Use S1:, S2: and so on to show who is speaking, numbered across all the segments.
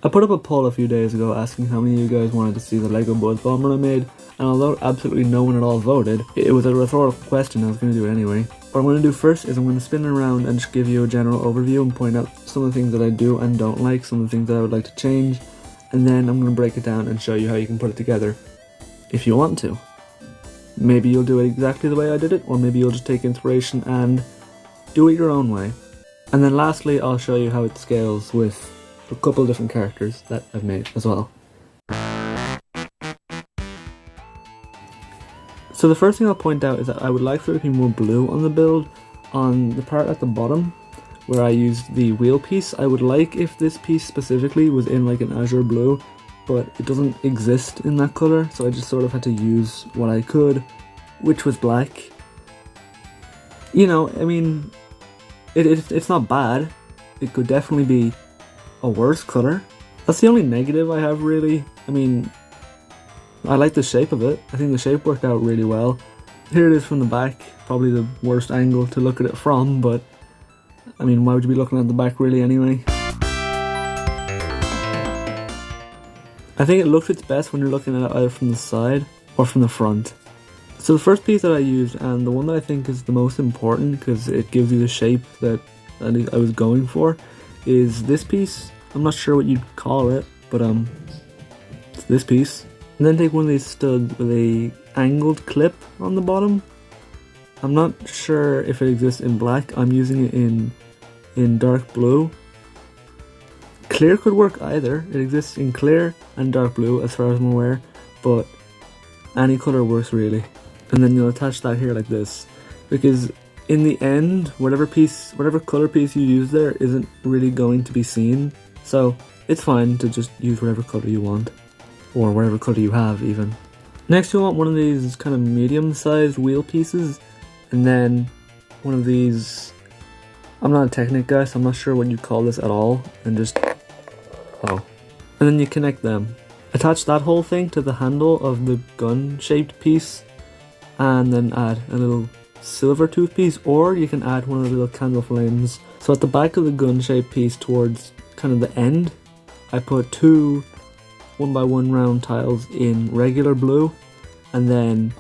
S1: I put up a poll a few days ago asking how many of you guys wanted to see the Lego Buzzbomber I made, and although absolutely no one at all voted, it was a rhetorical question. I was going to do it anyway. What I'm going to do first is I'm going to spin it around and just give you a general overview and point out some of the things that I do and don't like, some of the things that I would like to change, and then I'm going to break it down and show you how you can put it together if you want to. Maybe you'll do it exactly the way I did it, or maybe you'll just take inspiration and do it your own way. And then lastly, I'll show you how it scales with a couple of different characters that I've made as well. So the first thing I'll point out is that I would like there to be more blue on the build. On the part at the bottom where I used the wheel piece, I would like if this piece specifically was in like an azure blue, but it doesn't exist in that colour, so I just sort of had to use what I could, which was black. You know, I mean, it's not bad. It could definitely be a worse colour. That's the only negative I have, really. I mean, I like the shape of it. I think the shape worked out really well. Here it is from the back, probably the worst angle to look at it from, but I mean, why would you be looking at the back really anyway? I think it looks its best when you're looking at it either from the side or from the front. So the first piece that I used, and the one that I think is the most important because it gives you the shape that I was going for, is this piece. I'm not sure what you'd call it, but it's this piece. And then take one of these studs with a angled clip on the bottom. I'm not sure if it exists in black. I'm using it in dark blue. Clear could work either. It exists in clear and dark blue as far as I'm aware, but any colour works really. And then you'll attach that here like this, because in the end, whatever colour piece you use there isn't really going to be seen, so it's fine to just use whatever colour you want, or whatever colour you have even. Next you want one of these kind of medium-sized wheel pieces, and then one of these, I'm not a Technic guy, so I'm not sure what you call this at all, and just, and then you connect them. Attach that whole thing to the handle of the gun-shaped piece, and then add a little silver tooth piece, or you can add one of the little candle flames. So at the back of the gun-shaped piece towards kind of the end, I put two 1x1 round tiles in regular blue, and then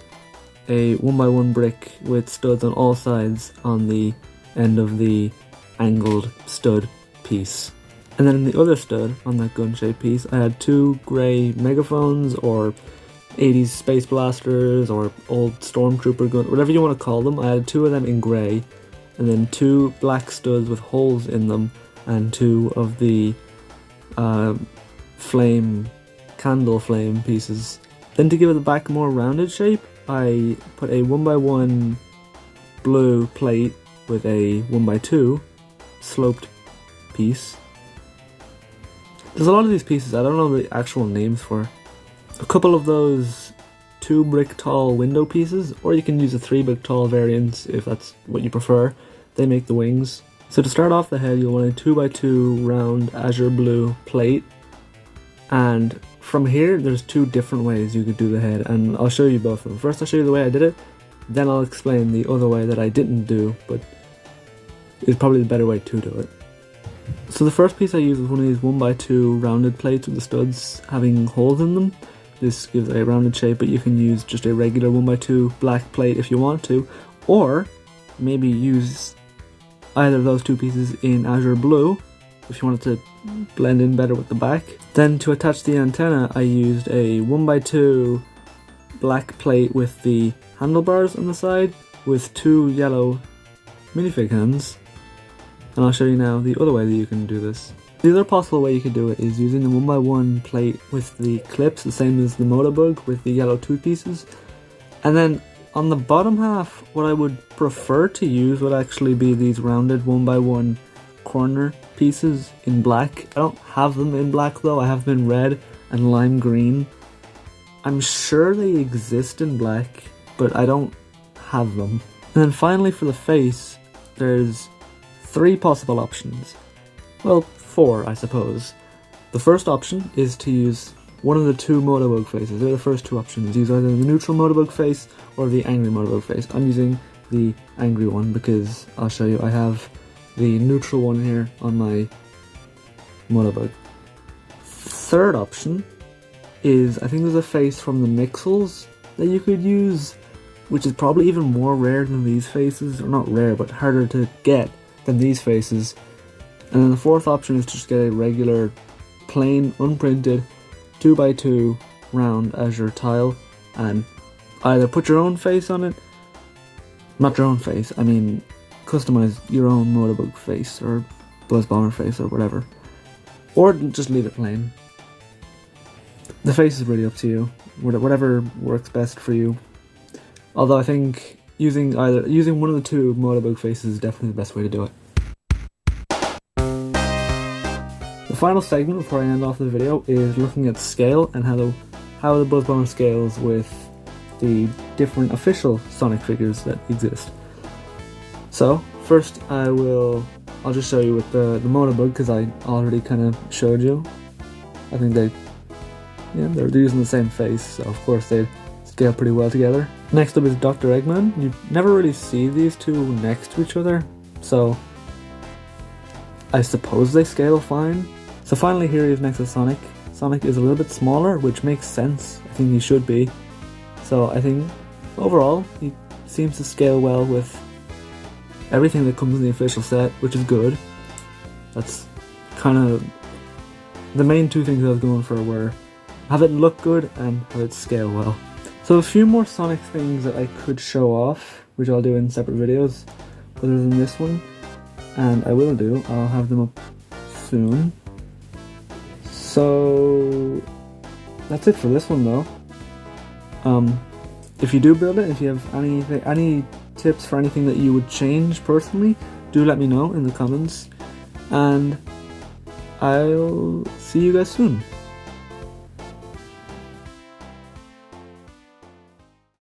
S1: a 1x1 brick with studs on all sides on the end of the angled stud piece. And then in the other stud on that gun-shaped piece, I had two grey megaphones, or 80s space blasters, or old stormtrooper gun, whatever you want to call them. I had two of them in grey, and then two black studs with holes in them, and two of the candle flame pieces. Then to give it the back a more rounded shape, I put a 1x1 blue plate with a 1x2 sloped piece. There's a lot of these pieces I don't know the actual names for. A couple of those 2 brick tall window pieces, or you can use a 3 brick tall variant if that's what you prefer. They make the wings. So to start off the head, you'll want a 2x2 round azure blue plate, and from here there's 2 different ways you could do the head, and I'll show you both of them. First I'll show you the way I did it, then I'll explain the other way that I didn't do, but is probably the better way to do it. So the first piece I used was one of these 1x2 rounded plates with the studs having holes in them. This gives a rounded shape, but you can use just a regular 1x2 black plate if you want to, or maybe use either of those 2 pieces in azure blue if you wanted to blend in better with the back. Then to attach the antenna, I used a 1x2 black plate with the handlebars on the side with 2 yellow minifig hands, and I'll show you now the other way that you can do this. The other possible way you could do it is using the 1x1 plate with the clips, the same as the Motobug with the yellow tooth pieces. And then on the bottom half, what I would prefer to use would actually be these rounded 1x1 corner pieces in black. I don't have them in black though, I have them in red and lime green. I'm sure they exist in black, but I don't have them. And then finally for the face, there's 3 possible options. Well, 4 I suppose. The first option is to use one of the 2 Motobug faces. They're the first 2 options. Use either the neutral Motobug face or the angry Motobug face. I'm using the angry one because I'll show you, I have the neutral one here on my Motobug. third option is, I think there's a face from the Mixels that you could use, which is probably even more rare than these faces, or not rare, but harder to get than these faces. And then the fourth option is to just get a regular, plain, unprinted 2x2 round Azure tile, and either put your own face on it, not your own face, I mean customize your own Motorbug face, or Buzzbomber face, or whatever. Or just leave it plain. The face is really up to you, whatever works best for you. Although I think using one of the two Motorbug faces is definitely the best way to do it. The final segment before I end off the video is looking at scale and how the Buzzbomber scales with the different official Sonic figures that exist. So first I'll just show you with the Motorbug, because I already kind of showed you. I think they're using the same face, so of course they scale pretty well together. Next up is Dr. Eggman. You never really see these two next to each other, so I suppose they scale fine. So finally here he is next to Sonic. Sonic is a little bit smaller, which makes sense. I think he should be. So I think overall he seems to scale well with everything that comes in the official set, which is good. That's kind of the main two things I was going for, were have it look good and have it scale well. So a few more Sonic things that I could show off, which I'll do in separate videos other than this one, and I will do. I'll have them up soon. So that's it for this one though. If you do build it, if you have any tips for anything that you would change personally, do let me know in the comments, and I'll see you guys soon.